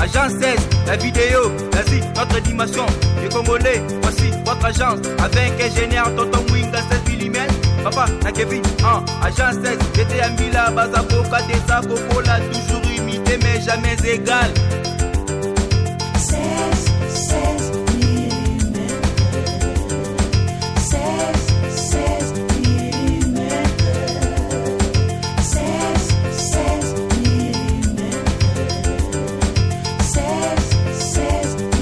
Agence 16, la vidéo, vas-y, notre animation. Les Congolais, voici votre agence. Avec ingénieur, tonton Winga 16 mm. Papa, na Kevin, agence 16, j'étais un Mila, Bazaboka, Tessa, Coca, toujours imité, mais jamais égal. 16 mm. 16 mm. 16 mm. 16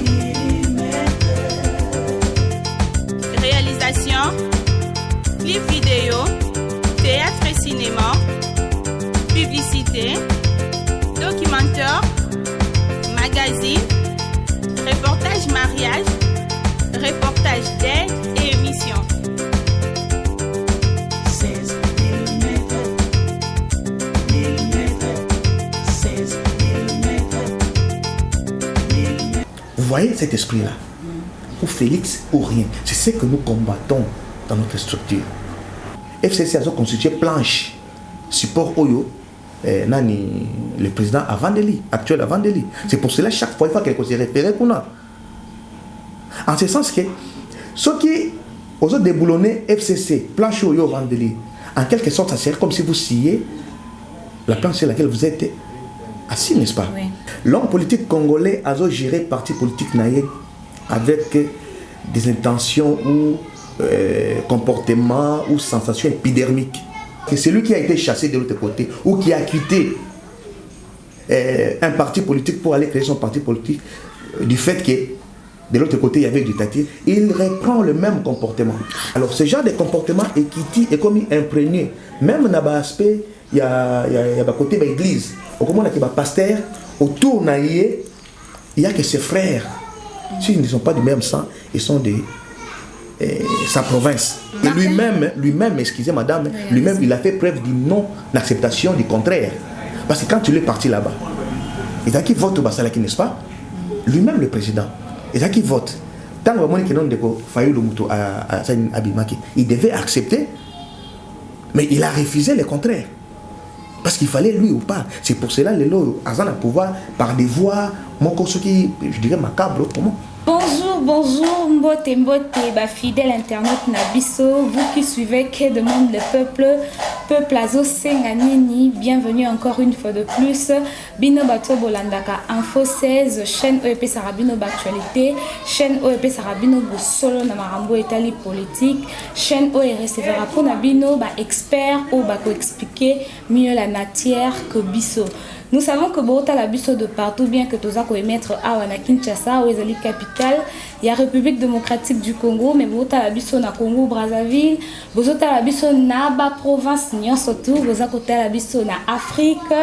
mm. Réalisation, clip vidéo, théâtre et cinéma, publicité, documentaire, magazine, reportage mariage, reportage d'aide et émission. 16 mm. 16 mm. Vous voyez cet esprit-là? Ou Félix ou rien. C'est ce que nous combattons dans notre structure. FCC a constitué planche, support Oyo, nani, le président Avandeli, actuel Avandeli. C'est pour cela chaque fois il faut quelque chose se référer qu'on a. En ce sens que ceux qui ont déboulonné FCC, planche Oyo Avandeli, en quelque sorte ça serait comme si vous sciez la planche sur laquelle vous êtes assis, n'est-ce pas? Oui. L'homme politique congolais a géré parti politique naïe avec des intentions ou comportements ou sensations épidermiques. C'est celui qui a été chassé de l'autre côté ou qui a quitté un parti politique pour aller créer son parti politique du fait que de l'autre côté il y avait du dictature, il reprend le même comportement. Alors ce genre de comportement est comme imprégné. Même dans l'aspect, il y a côté de l'église. Au moment où il y a un pasteur, autour il n'y a que ses frères. S'ils ne sont pas du même sang, ils sont de sa province. Et lui-même, excusez madame, lui-même, il a fait preuve d'une non-acceptation, du contraire. Parce que quand il est parti là-bas, il a qui vote au Basalaki, n'est-ce pas? Lui-même, le président, il a qui vote. Tant que il devait accepter, mais il a refusé le contraire. Parce qu'il fallait lui ou pas. C'est pour cela que les Azan a pouvoir, par des voix, je dirais macabre, comment? Bonjour, mbote, fidèle internaute Nabiso, vous qui suivez Que demande le peuple Azo Senganini, bienvenue encore une fois de plus. Bino Bato Bolandaka, Info 16, chaîne OEP Sarabino Actualité, chaîne OEP Sarabino Solo Namarambo Etali Politique, chaîne OE recevra pour Nabino, expert ou expliquer mieux la matière que Bisso. Nous savons que Bogota la biso de partout, bien que tous à émettre à Kinshasa, où est la capitale, il y a République démocratique du Congo, mais Bogota la biso na Congo Brazzaville, Bogota la biso na ba province nyon surtout, Bogota la biso na Afrique,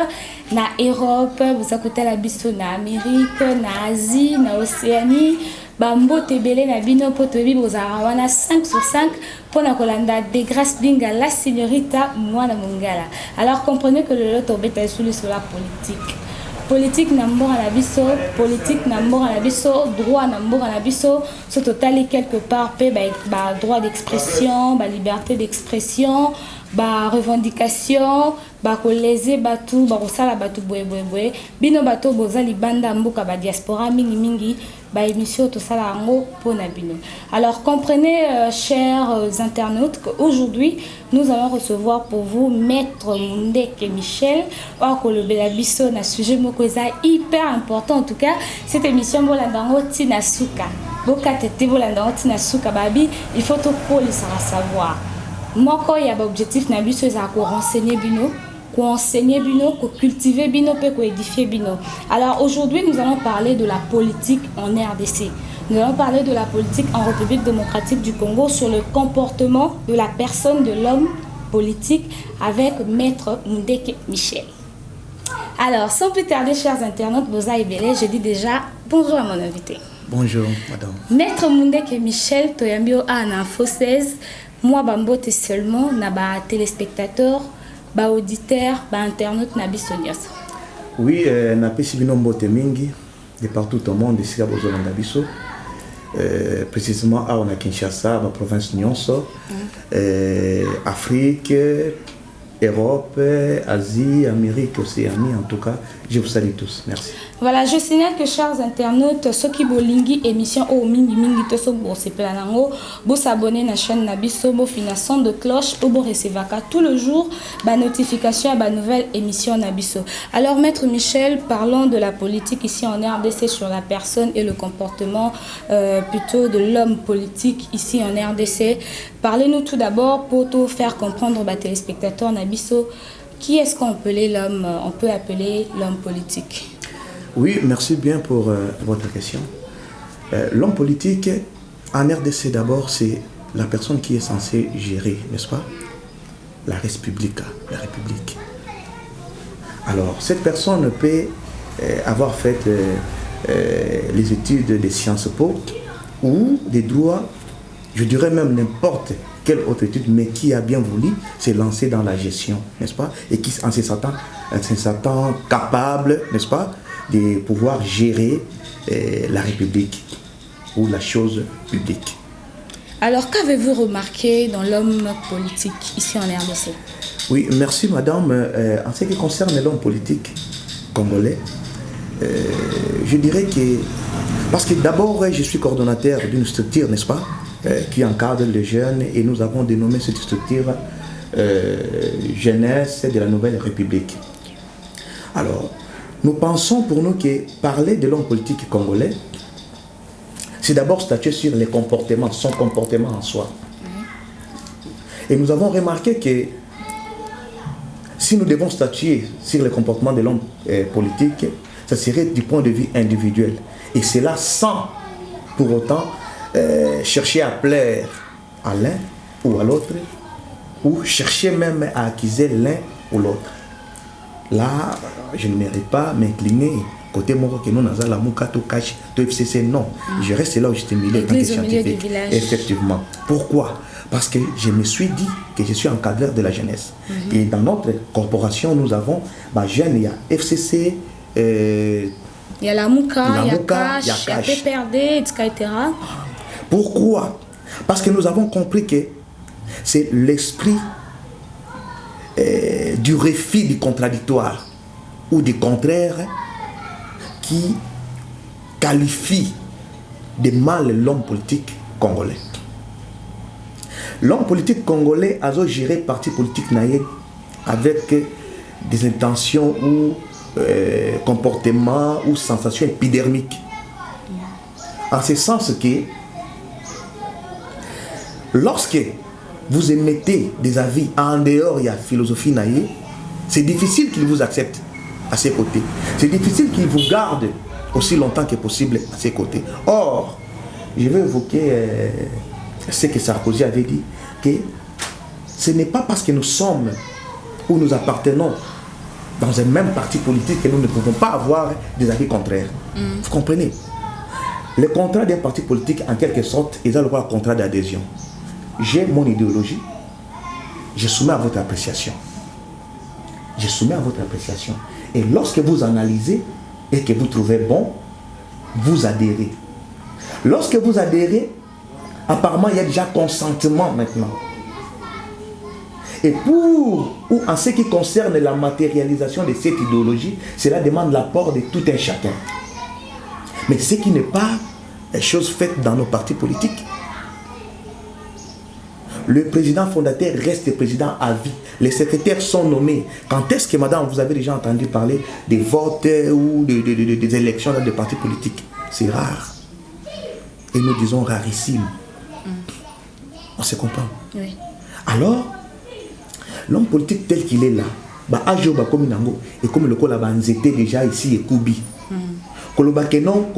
na Europe, Bogota la biso na Amérique, na Asie, na Océanie. Bambo tebele na bino potobi bozara wana 5 sur 5 pour na kolanda de grâce binga la signorita mwana mongala. Alors comprenez que le lot obeta sur la politique. Politique na mbora na biso, politique na mbora na biso, droit na mbora na biso, ce total quelque part pe ba droit d'expression, ba liberté d'expression, ba revendication, ba koleze batu, ba kosala batu boye bino bato boza libanda mboka ba diaspora mingi ba émission tout ça là pour Nabino. Alors comprenez chers internautes qu'aujourd'hui nous allons recevoir pour vous Maître Mundeke Michel or que le belabiso na sujet moko hyper important. En tout cas cette émission bolandango tina suka boka tete bolandango tina suka babi il faut tout pour le savoir. Moko il y a objectif na biso za ko renseigner bino, ko enseigner bino, ko cultiver bino pe ko édifier bino. Alors aujourd'hui nous allons parler de la politique en RDC. Nous allons parler de la politique en République démocratique du Congo sur le comportement de la personne de l'homme politique avec Maître Mundeke Michel. Alors sans plus tarder chers internautes, Boza et Belé, je dis déjà bonjour à mon invité. Bonjour madame. Maître Mundeke Michel, Toyambio a un info 16. Moi, Bambote seulement, na ba téléspectateurs, ba auditeurs, ba internautes, na bisonias. Oui, na pesibino mbote mingi de partout au monde ici à Bozolanda biso. Précisément à Kinshasa, ma province Nyonso, Afrique, Europe, Asie, Amérique, Océanie, en tout cas, je vous salue tous. Merci. Voilà, je signale que chers internautes, ceux qui bolingi émission au mingi mingi to so bo se planango, bo s'abonner na chaîne Nabiso, bo finissant de cloche, bo recevaka tout le jour ba notification à ba nouvelle émission Nabiso. Alors maître Michel, parlons de la politique ici en RDC sur la personne et le comportement plutôt de l'homme politique ici en RDC. Parlez-nous tout d'abord pour tout faire comprendre aux téléspectateurs Nabiso, qui est-ce qu'on peut appeler l'homme politique? Oui, merci bien pour votre question. L'homme politique, en RDC d'abord, c'est la personne qui est censée gérer, n'est-ce pas, la République. Alors, cette personne peut avoir fait les études des Sciences Po ou des droits, je dirais même n'importe quelle autre étude, mais qui a bien voulu se lancer dans la gestion, n'est-ce pas, et qui en se sentant capable, n'est-ce pas, de pouvoir gérer la République ou la chose publique. Alors, qu'avez-vous remarqué dans l'homme politique ici en RDC? Oui, merci madame. En ce qui concerne l'homme politique congolais, je dirais que, parce que d'abord je suis coordonnateur d'une structure, n'est-ce pas, qui encadre les jeunes, et nous avons dénommé cette structure Jeunesse de la Nouvelle République. Alors, nous pensons pour nous que parler de l'homme politique congolais, c'est d'abord statuer sur les comportements, son comportement en soi. Et nous avons remarqué que si nous devons statuer sur le comportement de l'homme politique, ça serait du point de vue individuel. Et cela sans pour autant chercher à plaire à l'un ou à l'autre, ou chercher même à accuser l'un ou l'autre. Là, je ne mérite pas m'incliner côté Moro que nous n'avons la Moukato Kash, to FCC, non. Je reste là où j'étais milieu en tant que scientifique. Effectivement. Pourquoi? Parce que je me suis dit que je suis encadreur de la jeunesse. Et dans notre corporation, nous avons, jeunes, il y a FCC, il y a la Mouka, il y a Cash, il y a PPRD, etc. Pourquoi? Parce que nous avons compris que c'est l'esprit du refus du contradictoire ou du contraire qui qualifie de mal l'homme politique congolais. L'homme politique congolais a géré parti politique naïe avec des intentions ou comportements ou sensations épidermiques. En ce sens que lorsque vous émettez des avis en dehors de la philosophie naïe, c'est difficile qu'ils vous acceptent à ses côtés. C'est difficile qu'ils vous gardent aussi longtemps que possible à ses côtés. Or, je vais évoquer ce que Sarkozy avait dit, que ce n'est pas parce que nous sommes ou nous appartenons dans un même parti politique que nous ne pouvons pas avoir des avis contraires. Vous comprenez? Le contrat d'un parti politique, en quelque sorte, est le contrat d'adhésion. J'ai mon idéologie, je soumets à votre appréciation. Je soumets à votre appréciation. Et lorsque vous analysez et que vous trouvez bon, vous adhérez. Lorsque vous adhérez, apparemment il y a déjà consentement maintenant. Et en ce qui concerne la matérialisation de cette idéologie, cela demande l'apport de tout un chacun. Mais ce qui n'est pas chose faite dans nos partis politiques. Le président fondateur reste président à vie. Les secrétaires sont nommés. Quand est-ce que, madame, vous avez déjà entendu parler des votes ou des élections dans des partis politiques? C'est rare. Et nous disons rarissime. On se comprend. Oui. Alors, l'homme politique tel qu'il est là, et comme le col était déjà ici et Koubi. Non,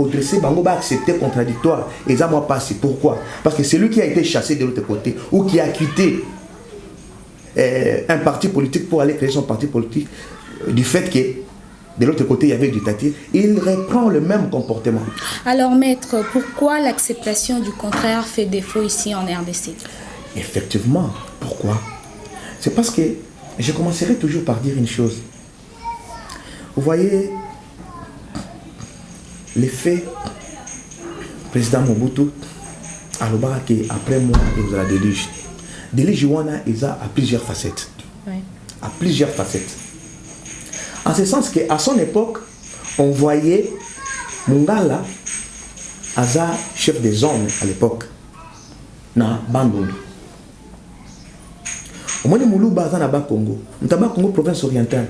accepter contradictoire. Et ça m'a passé. Pourquoi? Parce que celui qui a été chassé de l'autre côté ou qui a quitté un parti politique pour aller créer son parti politique, du fait que de l'autre côté il y avait du dictature, il reprend le même comportement. Alors maître, pourquoi l'acceptation du contraire fait défaut ici en RDC? Effectivement, pourquoi? C'est parce que je commencerai toujours par dire une chose. Vous voyez, les faits, président Mobutu, alors après moi, il y a déluge. Déluge, il a à plusieurs facettes. Oui. À plusieurs facettes. En ce sens qu'à son époque, on voyait Mungala Aza, chef des hommes à l'époque, na Bandundu. Au moins, Moulouba Aza na Congo, Ntaba Congo, province orientale.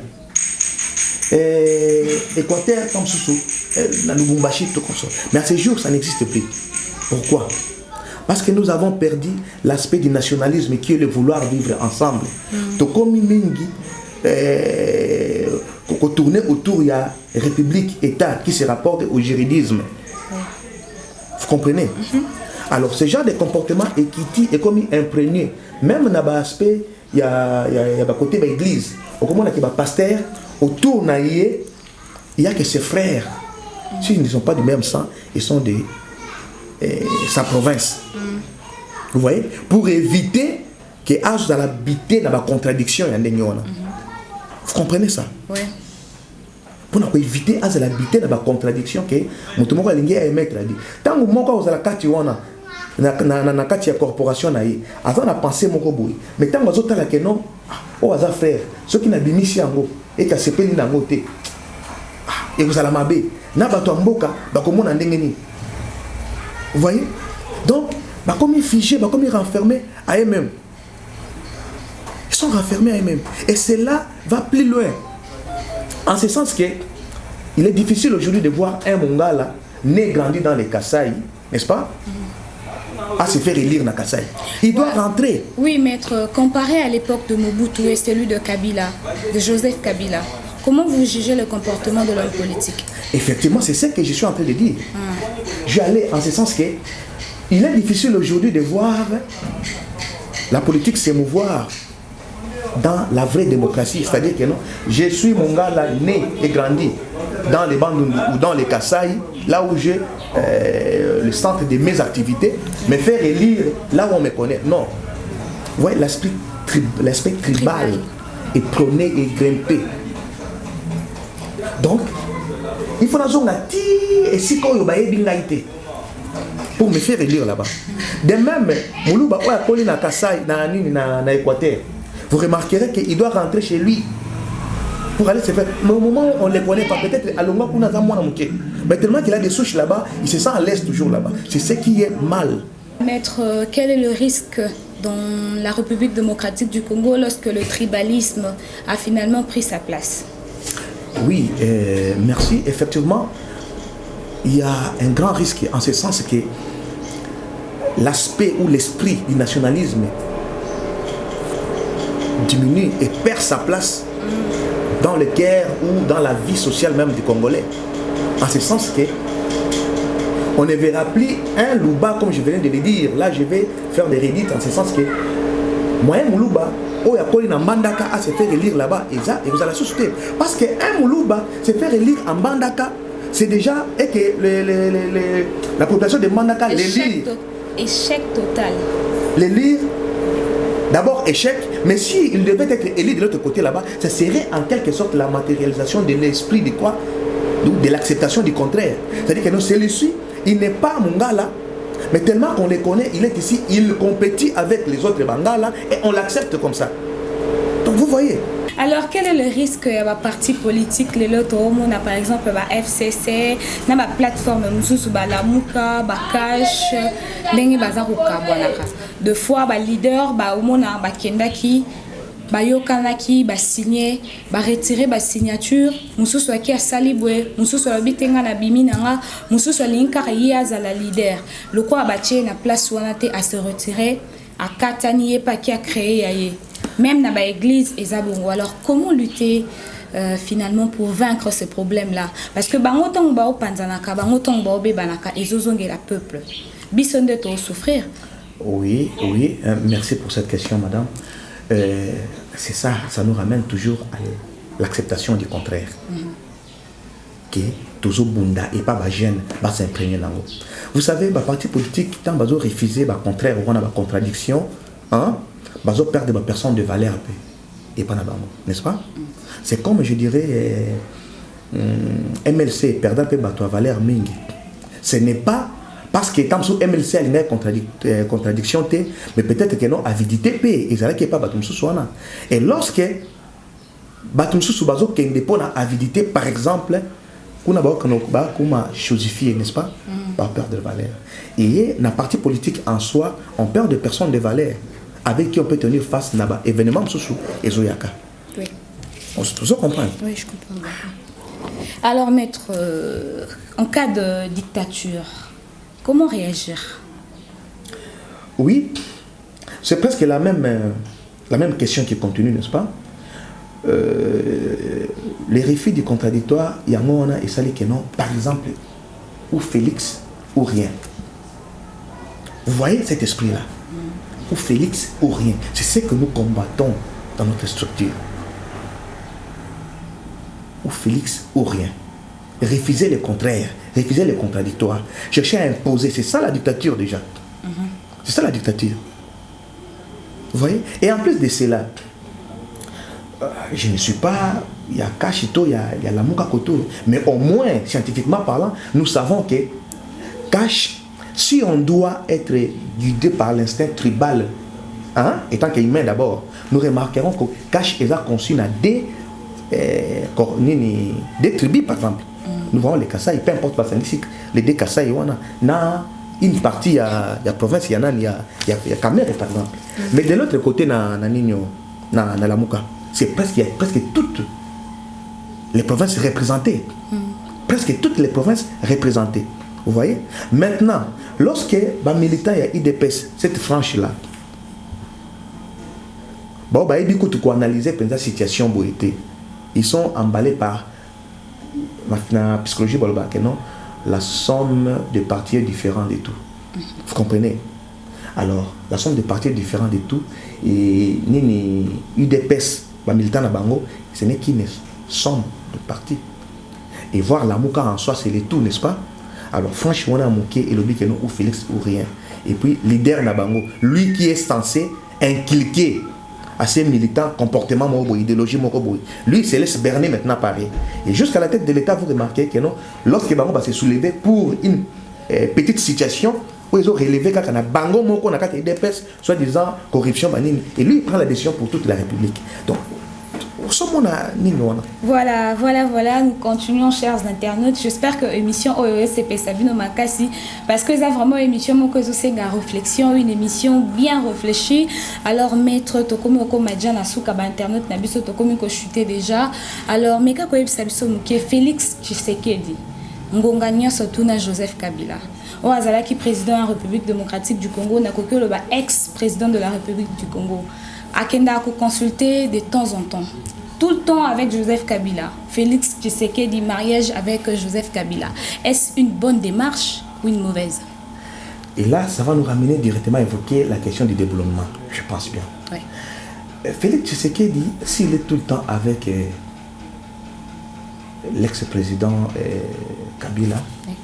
Équateur, comme Soussou, la Lubumbashi, tout comme ça. Mais à ce jour, ça n'existe plus. Pourquoi? Parce que nous avons perdu l'aspect du nationalisme qui est le vouloir vivre ensemble. Donc, comme Mingi, tourner autour, il y a République, État qui se rapporte au juridisme. Vous comprenez? Alors, ce genre de comportement est comme imprégné. Même dans l'aspect, il y a côté de l'église. Comment on a pasteur, autour, il n'y a que ses frères. S'ils ne sont pas du même sang, ils sont de sa province. Vous voyez? Pour éviter que Azo dans l'habiter dans la contradiction. Vous comprenez ça? Oui. Pour éviter Azo dans l'habiter dans la contradiction que tout le monde a émettre. Tant que vous avez la carte, na kati ya corporation na ye aza na pensée moko boye mais tant que azotala ke non o aza frère ceux qui na bimisi yango et ka sepeli nango te et vous allez mabe na bato mboka ba komona ndenge ni. Vous voyez? Donc ba comme figé ba comme renfermé à eux-mêmes. Ils sont renfermés à eux-mêmes et cela va plus loin en ce sens que il est difficile aujourd'hui de voir un Mongala né grandi dans les Kasaï, n'est-ce pas? À se faire élire dans Kasaï. Il doit rentrer. Oui, maître, comparé à l'époque de Mobutu et celui de Kabila, de Joseph Kabila, comment vous jugez le comportement de l'homme politique? Effectivement, c'est ce que je suis en train de dire. Je vais aller en ce sens que il est difficile aujourd'hui de voir la politique s'émouvoir dans la vraie démocratie. C'est-à-dire que non, je suis mon gars là, né et grandi dans les Bandundu ou dans les Kasaï, là où j'ai le centre de mes activités, me faire élire là où on me connaît. Non. Vous voyez, l'aspect tribal est prôné et grimpé. Donc, il faut et si pour me faire élire là-bas. De même, Moulouba Poli na Kasaï, na Équateur, vous remarquerez qu'il doit rentrer chez lui pour aller se faire. Mais au moment où on ne les connaît pas, peut-être à l'ongwa pour mais tellement qu'il a des souches là-bas, il se sent à l'aise toujours là-bas. C'est ce qui est mal. Maître, quel est le risque dans la République démocratique du Congo lorsque le tribalisme a finalement pris sa place? Oui, merci. Effectivement, il y a un grand risque en ce sens que l'aspect ou l'esprit du nationalisme diminue et perd sa place dans le cœur ou dans la vie sociale même des Congolais. En ce sens que on ne verra plus un Louba comme je venais de le dire. Là, je vais faire des rédits en ce sens que moi, un Louba, où il y a un Mbandaka à se faire élire là-bas, et vous allez soutenir. Parce qu'un Moulouba se faire élire en Mbandaka, c'est déjà et que la population de Mbandaka l'élire. Échec total. L'élire, d'abord échec, mais s'il devait être élu de l'autre côté là-bas, ça serait en quelque sorte la matérialisation de l'esprit de quoi? De l'acceptation du contraire. C'est-à-dire que non, celui-ci, il n'est pas Mongala, mais tellement qu'on le connaît, il est ici, il compétit avec les autres Bangala et on l'accepte comme ça. Donc vous voyez. Alors quel est le risque de la parti politique les autres on a par exemple la FCC, na la plateforme mususu ba lamuka, ba cash, ndenge bazaruka bonaka. De fois ba leader ba omona ba kendaki ba yokanaki ba signer ba retirer ba signature mususu aki asali bwe mususu la bitenga na bimina nga mususu linka yaza la leader le quoi ba tie na place wana te à se retirer à katanier pas qui a créé yaye même dans l'église et zabongo. Alors comment lutter finalement pour vaincre ce problème là parce que bangoton ba opanzanaka bangoton ba obebanaka ezozonge la peuple bisonde to souffrir. Oui, merci pour cette question madame. C'est ça, ça nous ramène toujours à l'acceptation du contraire. Que toujours bunda et pas gêne va s'imprégner dans l'eau. Vous savez, les partis politiques, tant qu'ils refusé le contraire, on a la contradiction, hein, ils perdent des personnes de valeur et pas n'est-ce pas? C'est comme je dirais MLC perdant peu de valeur mingi. Ce n'est pas parce que quand MLC a une contradiction, mais peut-être que non, avidité paie, ils n'ont pas battu soana. Et lorsque battu sous bazo qui dépend à avidité, par exemple, kuna ba kuma chosifier, n'est-ce pas? Par peur de valeur. Et la partie politique en soi, on perd de personnes de valeur avec qui on peut tenir face à événement sous et zoyaka. Oui. On se toujours comprendre. Oui, je comprends. Alors, maître, en cas de dictature, comment réagir? Oui, c'est presque la même question qui continue, n'est-ce pas? Les refus du contradictoire, il y a un et ça que non, par exemple, ou Félix ou rien. Vous voyez cet esprit-là? Ou Félix ou rien. C'est ce que nous combattons dans notre structure. Ou Félix ou rien. Refuser le contraire, refuser le contradictoire, chercher à imposer, c'est ça la dictature déjà. C'est ça la dictature. Vous voyez? Et en plus de cela, je ne suis pas, il y a Kachito, il y a la Mukakoto, mais au moins, scientifiquement parlant, nous savons que Cash, si on doit être guidé par l'instinct tribal, hein, étant qu'humain d'abord, nous remarquerons que Cash est conçu dans des tribus, par exemple. Nous voyons les Kassai, peu importe pas les deux Kassai, na une partie, il y a province, il y a Kamere, par exemple. Mais de l'autre côté, na la Muka, c'est presque, il y a presque toutes les provinces représentées. Presque toutes les provinces représentées. Vous voyez? Maintenant, lorsque les militants et IDPS, cette frange-là, bon, ils analyser la situation, ils sont emballés par la psychologie, la somme de partis différents de tout. Vous comprenez? Alors, la somme de partis différents de tout, et ni UDPS, les militants à Bango, ce n'est qu'une somme de partis. Et voir la Mouka en soi, c'est le tout, n'est-ce pas? Alors, franchement, on a Mouké et le dit que non, ou Félix ou rien. Et puis, leader Nabango, lui qui est censé inculquer à ces militants comportement, idéologie, lui, il se laisse berner maintenant pareil. Et jusqu'à la tête de l'État, vous remarquez que non, lorsque Bango va se soulever pour une petite situation, où ils ont relevé quand on a Bango, on a des DPS, soi-disant corruption, et lui, il prend la décision pour toute la République. Donc, Voilà, nous continuons, chers internautes. J'espère que l'émission OESCP Sabino Makassi, parce que c'est vraiment une émission réflexion, une émission bien réfléchie. Alors, maître Tokomo Komadjan Asuka, internaute, Nabiso Tokomi ko chuté déjà. Alors, Meka Koeb Sabiso Mouké, Félix Tshisekedi, Ngonga surtout na Joseph Kabila. Oazalaki président de la République démocratique du Congo, Nakoko le ex-président de la République du Congo. Akenda a consulté de temps en temps. Tout le temps avec Joseph Kabila. Félix Tshisekedi, mariage avec Joseph Kabila. Est-ce une bonne démarche ou une mauvaise? Et là, ça va nous ramener directement à évoquer la question du développement, je pense bien. Oui. Félix Tshisekedi, s'il est tout le temps avec l'ex-président Kabila, oui,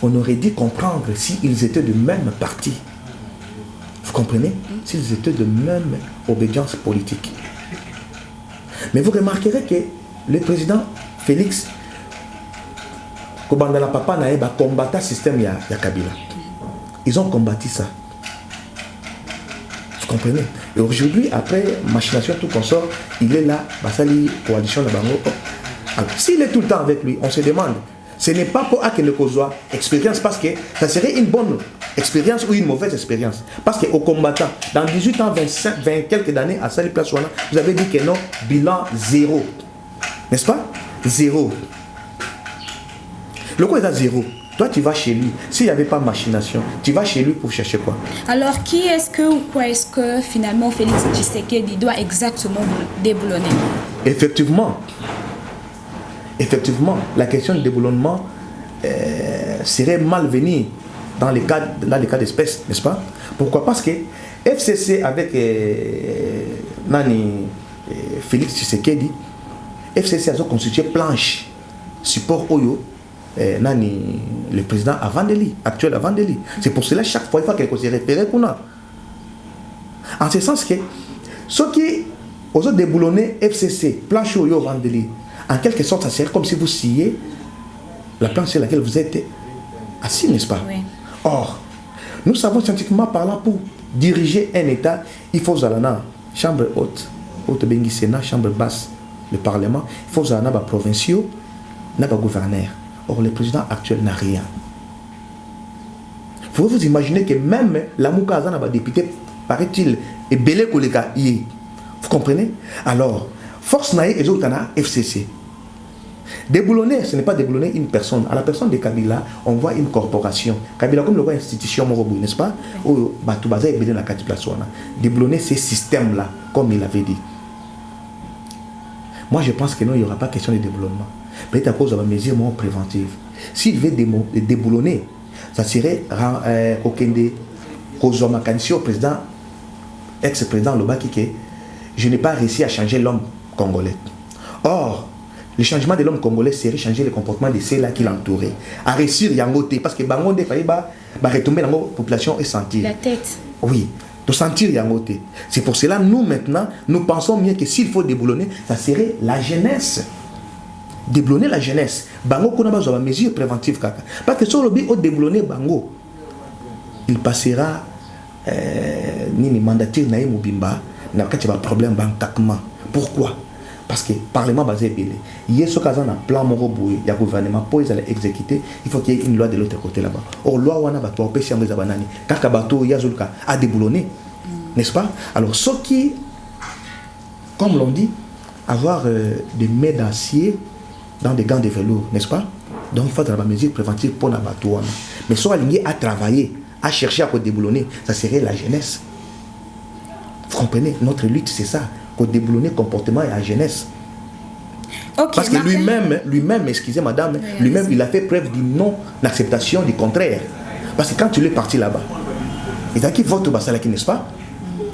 on aurait dû comprendre s'ils étaient de même parti. Vous comprenez? S'ils étaient de même obédience politique. Mais vous remarquerez que le président Félix Kobandala Papa Naeba combattait le système ya Kabila. Ils ont combattu ça. Vous comprenez? Et aujourd'hui, après machination, tout consort, il est là, Basali, coalition de Bango. S'il est tout le temps avec lui, on se demande, ce n'est pas pour qu'il ne cause expérience, parce que ça serait une bonne expérience ou une mauvaise expérience. Parce qu'au combattant, dans 18 ans, 25, 20 quelques années, à Sali Place, vous avez dit que non, bilan zéro. N'est-ce pas? Zéro. Le quoi est à zéro? Toi, tu vas chez lui. S'il n'y avait pas machination, tu vas chez lui pour chercher quoi? Alors, qui est-ce que ou quoi est-ce que finalement Félix Tshisekedi doit exactement déboulonner? Effectivement, la question du déboulonnement serait malvenue dans les cas d'espèces, n'est-ce pas? Pourquoi? Parce que FCC avec Félix Tshisekedi, FCC a constitué planche, support Oyo, le président actuel Avandeli. C'est pour cela chaque fois qu'il faut se référer qu'on a. En ce sens que ceux qui ont déboulonné FCC, planche Oyo Avandeli, en quelque sorte, ça serait comme si vous sciez la planche sur laquelle vous êtes assis, n'est-ce pas? Oui. Or, nous savons scientifiquement parlant, pour diriger un État, il faut Zalana, chambre haute Bengi Sénat, chambre basse, le Parlement, il faut Zalana, provinciaux, n'a pas gouverneur. Or, le président actuel n'a rien. Vous pouvez vous imaginer que même la Moukaza n'a pas député, paraît-il, est belé collègue. Vous comprenez? Alors, force naïe et autres FCC. Déboulonner, ce n'est pas déboulonner une personne. À la personne de Kabila, on voit une corporation. Kabila comme le institution, n'est-ce pas? Où Batoubaza est belé dans la place. Déboulonner ces systèmes-là, comme il avait dit. Moi, je pense que non, il n'y aura pas question de déboulonnement. Peut-être à cause de la mesure moins préventive. S'il veut déboulonner, ça serait Okende Kozoma Kanisi au président, ex-président Lobaki, que je n'ai pas réussi à changer l'homme congolais. Or, le changement de l'homme congolais serait changer le comportement de ceux-là qui l'entouraient. À réussir Yangote, parce que Bangonde fallait retomber dans la population et sentir. La tête. Oui, de sentir Yangote. C'est pour cela, nous maintenant, nous pensons mieux que s'il faut déboulonner, ça serait la jeunesse. Déboulonner la jeunesse. Bango qu'on a besoin de mesures préventives. Parce que sur le but de déboulonner Bango, il passera ni mandature naïe Mobimba, n'a pas de problème bancalement. Pourquoi? Parce que le Parlement basé belé. Il y a ce cas un plan moroboué, il y a gouvernement pour les exécuter, il faut qu'il y ait une loi de l'autre côté là-bas. Or loi wana bato au pesi ameza banani, kaka bato yazulka a déboulonné. N'est-ce pas? Alors ceux qui, comme l'on dit, avoir des mets d'acier dans des gants de velours, n'est-ce pas? Donc il faut avoir des mesures préventives pour la bato wana. Mais soit aligné à travailler, à chercher à déboulonner, ça serait la jeunesse. Vous comprenez? Notre lutte c'est ça. Pour déboulonner comportement et la jeunesse. Okay, parce que lui-même, excusez madame, lui-même il a fait preuve d'une non-acceptation du contraire. Parce que quand il est parti là-bas, il a qui vote au Basalaki, n'est-ce pas?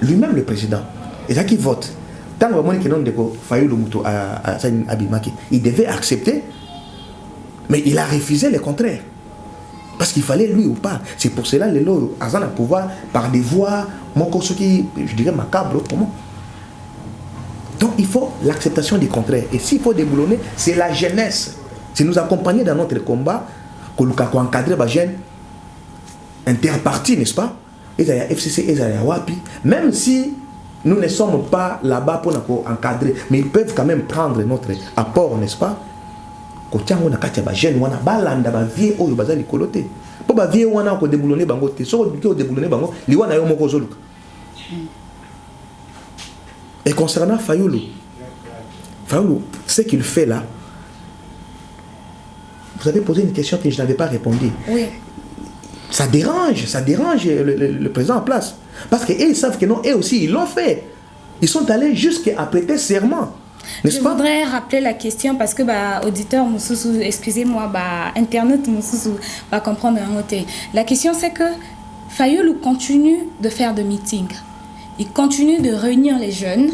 Lui-même le président, il a qui vote. Tant que le nom de Fayou Lumuto à Abimaki, il devait accepter, mais il a refusé le contraire. Parce qu'il fallait lui ou pas. C'est pour cela que le Azan a pouvoir, par des voix, je dirais macabre, comment? Donc il faut l'acceptation du contraire. Et s'il faut déboulonner, c'est la jeunesse. C'est nous accompagner dans notre combat, que nous encadrer les jeunes interpartis, n'est-ce pas? Et il y a FCC, et il y a WAPI. Même si nous ne sommes pas là-bas pour nous encadrer, mais ils peuvent quand même prendre notre apport, n'est-ce pas? Quand on a des jeunes, on a balanda, on a vieux, on a des colotés. Pour les vieux, on a déboulonné, on a déboulonné, on a déboulonné. Et concernant Fayoulou, ce qu'il fait là, vous avez posé une question que je n'avais pas répondu. Oui. Ça dérange le président en place. Parce qu'ils savent que non, eux aussi, ils l'ont fait. Ils sont allés jusqu'à prêter serment. Je voudrais rappeler la question parce que auditeur Moussoussou, excusez-moi, internaute Moussoussou va comprendre un mot. La question c'est que Fayoulou continue de faire des meetings. Il continue de réunir les jeunes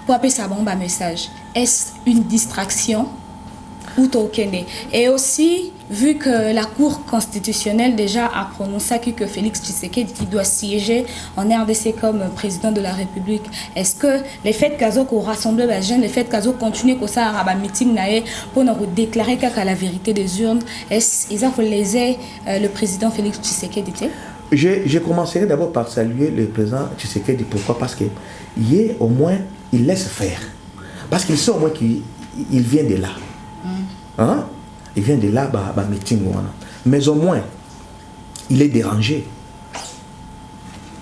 pour appeler ça bombe à message. Est-ce une distraction ou tokené? Et aussi, vu que la Cour constitutionnelle déjà a prononcé que Félix Tshisekedi qui doit siéger en RDC comme président de la République, est-ce que les faits qu'Azo qu'on rassemble les jeunes, les faits qu'Azo continue qu'on ça à meeting naé pour nous déclarer qu'à la vérité des urnes, est-ce qu'ils ont laissé le président Félix Tshisekedi? Je commencerai d'abord par saluer le président Tshisekedi. Pourquoi? Parce qu'il au moins, il laisse faire. Parce qu'il sait au moins qu'il vient de là. Hein? Il vient de là, meeting. Mais au moins, il est dérangé.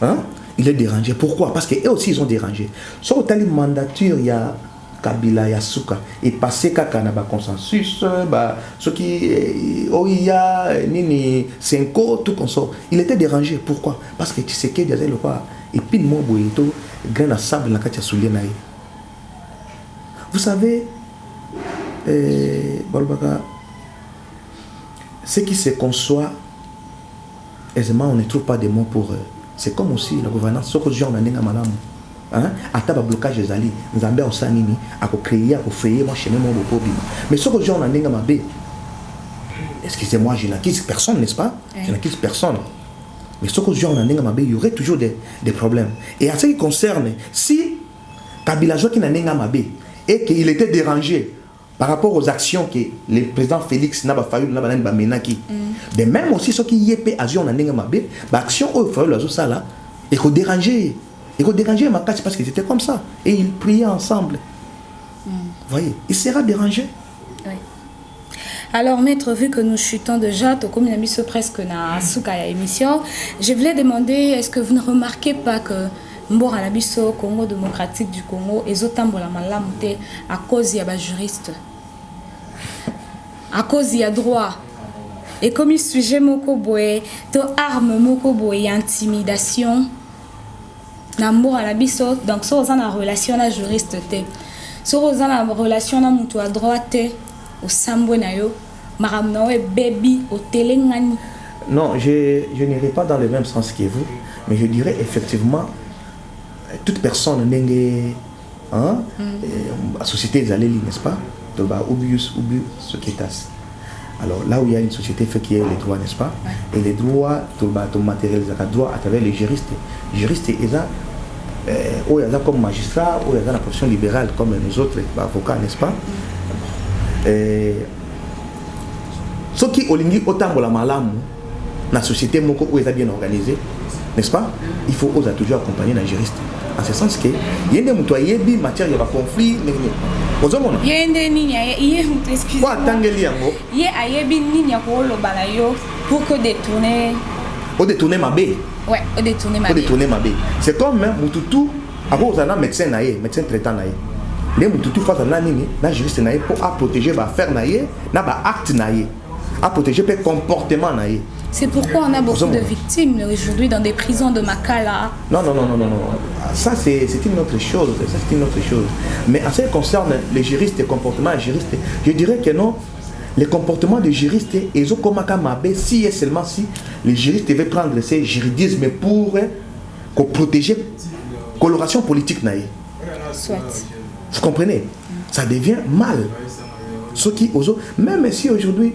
Hein? Il est dérangé. Pourquoi? Parce qu'eux aussi, ils ont dérangé. Sur le mandature, il y a Kabila, il y a Souka. Et passé kaka na consensus, ce qui Oya, Nini, Senko, tout comme ça. Il était dérangé. Pourquoi? Parce que tu sais qu'il y a le roi. Et puis, moi, Boyeto, grain à sable, la katia soulier naï. Vous savez, ce qui se conçoit, aisément, on ne trouve pas de mots pour eux. C'est comme aussi la gouvernance. Ce que les gens ont madame. À table blocage des alliés, nous avons sanini à créer, à frayer, moi chez moi beaucoup. Mais ce que les gens ont mabé, excusez-moi, je n'accuse personne, n'est-ce pas? Je n'accuse personne. Mais ce que les gens ont mabé, il y aurait toujours des problèmes. Et en ce qui concerne, si Kabila qui n'a mabé et qu'il était dérangé par rapport aux actions que le président Félix n'a pas fallu de même aussi ce qui y est action n'a mabé, l'action au fallu ça là et qu'on déranger. Il faut déranger ma casse parce que c'était comme ça. Et ils priaient ensemble. Vous voyez, il sera dérangé. Oui. Alors, maître, vu que nous chutons déjà, comme on a presque na souka émission, je voulais demander, est-ce que vous ne remarquez pas que Mbora Nabiso, Congo démocratique du Congo, et Zotambola Malamute, à cause il y a des juristes, à cause il y a droit, et comme il sujet mokoboé, to arme mokoboé, intimidation, Mbora Nabiso, donc ça on a une relation à juriste, ça on a une relation à mutu à droite, au sambo na yo, maramnawe baby au télé. Non, je n'irai pas dans le même sens que vous, mais je dirais effectivement, toute personne n'est hein, la société est allée, n'est-ce pas? Ubius, Soketas. Alors là où il y a une société fait qu'il y a les droits, n'est-ce pas? Et les droits, tout matérialisé le droit à travers les juristes. Les juristes, ils ont comme magistrats, ou ils ont la profession libérale comme nous autres avocats, n'est-ce pas? Ce qui olingi autant pour la malam, la société moko où est bien organisée, n'est-ce pas? Il faut oser toujours accompagner les juristes. En ce sens que il y a des moutoyers bi matière de conflit, mais ozomona. Il y a des niña, il y a excusez. Quoi tangeli yango? Il y a des niña ko lo balayo pour que détourner. Au détourner ma bé. Ouais, au détourner ma bé. Au détourner ma bé. C'est comme mututu avant on a médecin naé, médecin traitant naé. Les mututu face à nani, na juriste naé pour protéger ba faire naé, na ba acte naé. À protéger le comportement naé. C'est pourquoi on a beaucoup de victimes aujourd'hui dans des prisons de Makala. Non. Ça, c'est une autre chose. Mais en ce qui concerne les juristes et les comportements des juristes, je dirais que non. Les comportements des juristes, ils ont comme un si et seulement si les juristes devaient prendre ces juridismes pour protéger la coloration politique. Soit. Vous comprenez? Ça devient mal. Ce qui, même si aujourd'hui,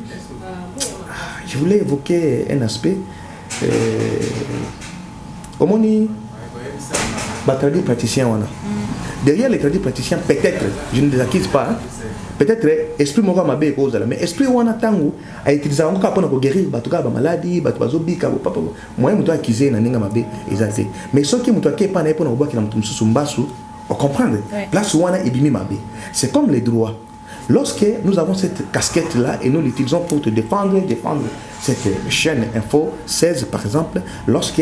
je voulais évoquer un aspect. Au moins, les tradis praticiens, derrière les tradis praticiens, peut-être, je ne les accuse pas, hein, peut-être esprit moral m'a bien cause, mais esprit ou a tango a utilisé encore pour guérir batuka ba maladie, batubazobi ka papa. Moi, je suis accusé na ninga mabe exacté. Mais ce qui me toque pas na pour na boki na mutumsu sumbasu, on comprend. Là, souvent na ibimi mabe. C'est comme les droits. Lorsque nous avons cette casquette-là et nous l'utilisons pour te défendre cette chaîne Info 16 par exemple, lorsque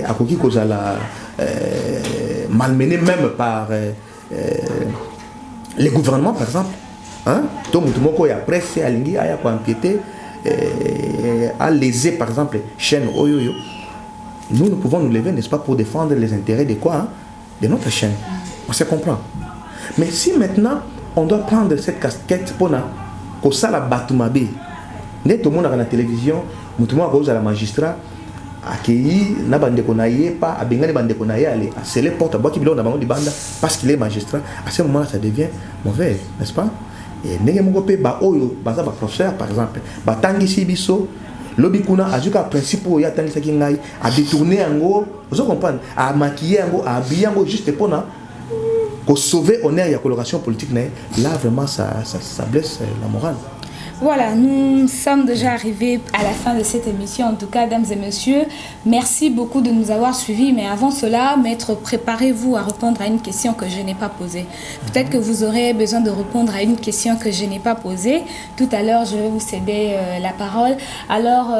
Akoki Kozala malmené même par les gouvernements par exemple, hein, Tomoko ya presse, à l'ingui, à empiéter, à léser par exemple chaîne Oyoyo, nous pouvons nous lever, n'est-ce pas, pour défendre les intérêts de quoi, hein, de notre chaîne. On se comprend. Mais si maintenant on doit prendre cette casquette pour que ça la batumabe. Tout le monde à la télévision, tout le monde à la magistrat, accueilli, n'a pas de konaye, pas à bengali bande konaye, aller à sceller porte à bois qui bilon dans le banda parce qu'il est magistrat. À ce moment-là, ça devient mauvais, n'est-ce pas? Et n'est-ce pas ba oyo, baza ba professeur par exemple, ba tangi sibiso, lobikuna ajuka principe où il y a tangi sakingai, à détourner en gros, vous comprenez, à maquiller en gros, à habiller en gros juste pour pour sauver honneur et la coloration politique, là vraiment ça blesse la morale. Voilà, nous sommes déjà arrivés à la fin de cette émission. En tout cas, mesdames et messieurs, merci beaucoup de nous avoir suivis. Mais avant cela, maître, préparez-vous à répondre à une question que je n'ai pas posée. Peut-être que vous aurez besoin de répondre à une question que je n'ai pas posée. Tout à l'heure, je vais vous céder la parole. Alors,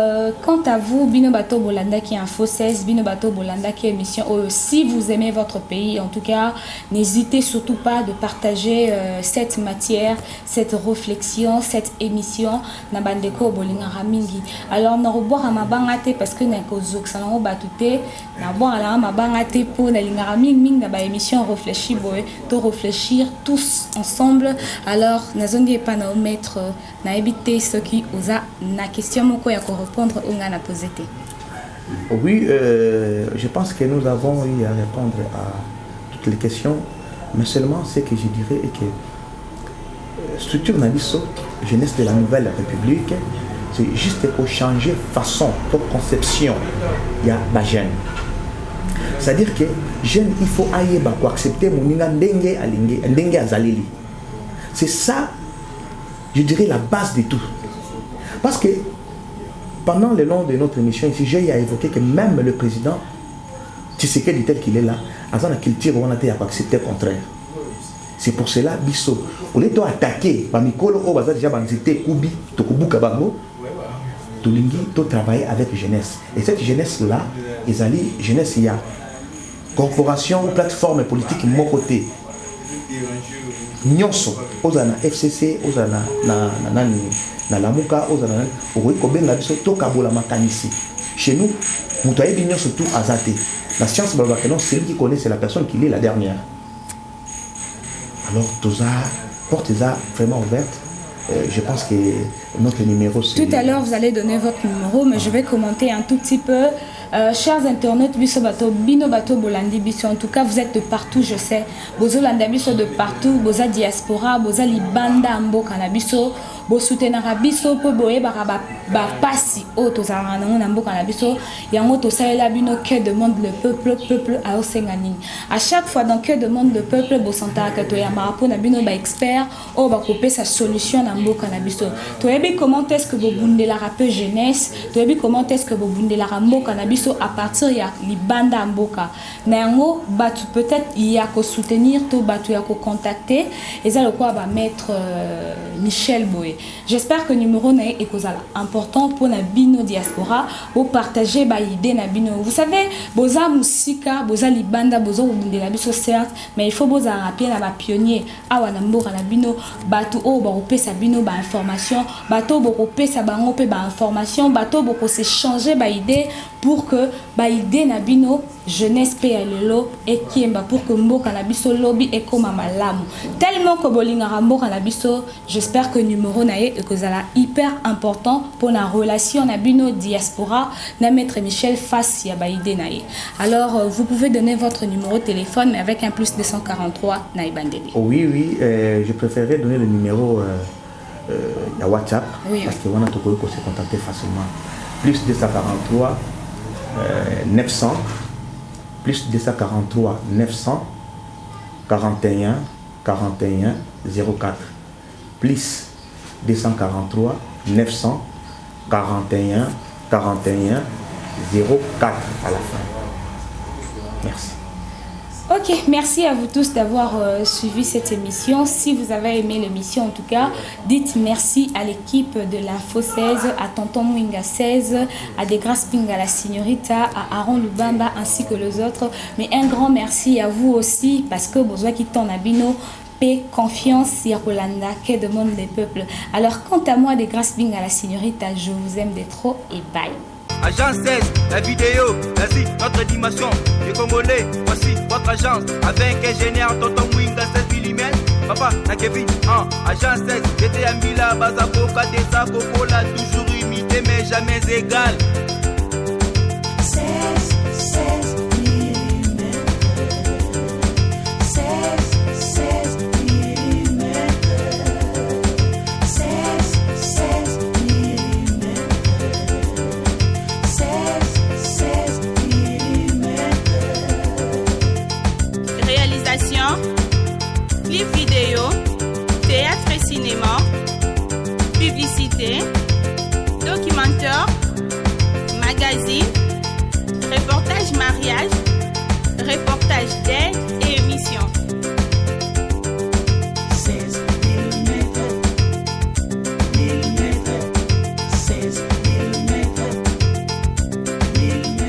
quant à vous, Bino Bato Bolanda qui est Info 16, Bino Bato Bolanda qui est émission. Si vous aimez votre pays, en tout cas, n'hésitez surtout pas de partager cette matière, cette réflexion, cette émission. Na bandeko bolinga ramingi alors na roboa mabangate parce que na kozok salon batute na boa la mabangate pour na linga ramingi na ba émission réfléchir boy to réfléchir tous ensemble alors nazongi pas na maître na éviter ce qui osa na question moko ya ko répondre on a posé. Oui, je pense que nous avons eu à répondre à toutes les questions, mais seulement ce que je dirais est que structure Nabiso, jeunesse de la nouvelle République, c'est juste pour changer façon, pour conception, il y a la jeune. C'est-à-dire que jeune, il faut accepter mon ndenge azaleli. C'est ça, je dirais, la base de tout. Parce que pendant le long de notre émission ici, j'ai évoqué que même le président Tshisekedi tel qu'il est là, à la culture, on a accepté le contraire. C'est pour cela, biso, on est attaqué, Bamikolo, on va déjà banzité, Kubi, Tokubuka Bango, Tolingi, to travailler avec jeunesse. Et cette jeunesse-là, ils allaient, jeunesse, il y a corporation ou plateforme politique, mon côté. Nyonso, ozana FCC, ozana na Lamuka, ozana okoki kobenga biso tokabola makanisi. Chez nous, mutoye binyo surtout azate. La science non, celui qui connaît, c'est la personne qui lit la dernière. Alors, tout ça, portez ça vraiment ouverte. Je pense que notre numéro, c'est... Tout à l'heure, vous allez donner votre numéro, mais je vais commenter un tout petit peu. Chers internautes, biso bato, bino bato bolandi biso. En tout cas, vous êtes de partout, je sais. Bozo landa biso de partout, boza diaspora, boza libanda mboka na biso, bo soutenara biso po boye ba pasi o to zara na mboka na biso. Yango to salela bino que demande le peuple a osengani. À chaque fois dans que demande le peuple, bo santa ka to ya marapo na bino ba expert o ba couper sa solution na mboka na biso. To yebi comment est-ce que bo bundela rappeur jeunesse, to yebi comment est-ce que bo bundela mboka na biso à partir ya libanda mboka na yango batu peut-être il y a ko soutenir to batu ya ko contacter et ça le quoi va mettre Michel Boé. J'espère que numéro na est cause important pour na bino diaspora pour partager ba idée na bino. Vous savez boza musika boza libanda boza de la biso certes mais il faut boza rappeler na ba pionnier awa na mboka na bino batu o ba opesa bino ba information bato bo opesa bango pe ba information bato bo ko s'échanger ba idée pour que ba idée na bino jeunesse PLLO et kiemba pour que mboka na biso lobby et comme malamu tellement que bolinga mboka na biso. J'espère que numéro na e que ça hyper important pour la relation na bino diaspora na maître Michel face ya ba idée na e. Alors vous pouvez donner votre numéro de téléphone mais avec un plus 243 na ibandeli. Oui, je préférerais donner le numéro à WhatsApp oui, parce que on a tout qu'on se contacter facilement. Plus 243 900 plus 243 900 41 41 04 plus 243 900 41 41 04 à la fin. Merci. Ok, merci à vous tous d'avoir suivi cette émission. Si vous avez aimé l'émission, en tout cas, dites merci à l'équipe de l'Info 16, à Tonton Mwinga 16, à Degrasse Pinga la Signorita, à Aaron Lubamba ainsi que les autres. Mais un grand merci à vous aussi parce que besoin qui t'en abino. Paix, confiance, Yolanda, que demande les peuples. Alors, quant à moi, Degrasse Pinga la Signorita, je vous aime de trop et bye. Agence 16, la vidéo, vas-y, notre dimension. Les Congolais, voici votre agence. Avec ingénieur Tonton Mwinga 16 mm. Papa, na Kevin, agence 16. J'étais à Mila, Bazako, Kadesa, Kokola, toujours imité, mais jamais égal. 16 mm. 16 mm. 16 mm. 16 mm. Réalisation, clip vidéo, théâtre et cinéma, publicité, documentaire, magazine, reportage mariage, reportage d'aide,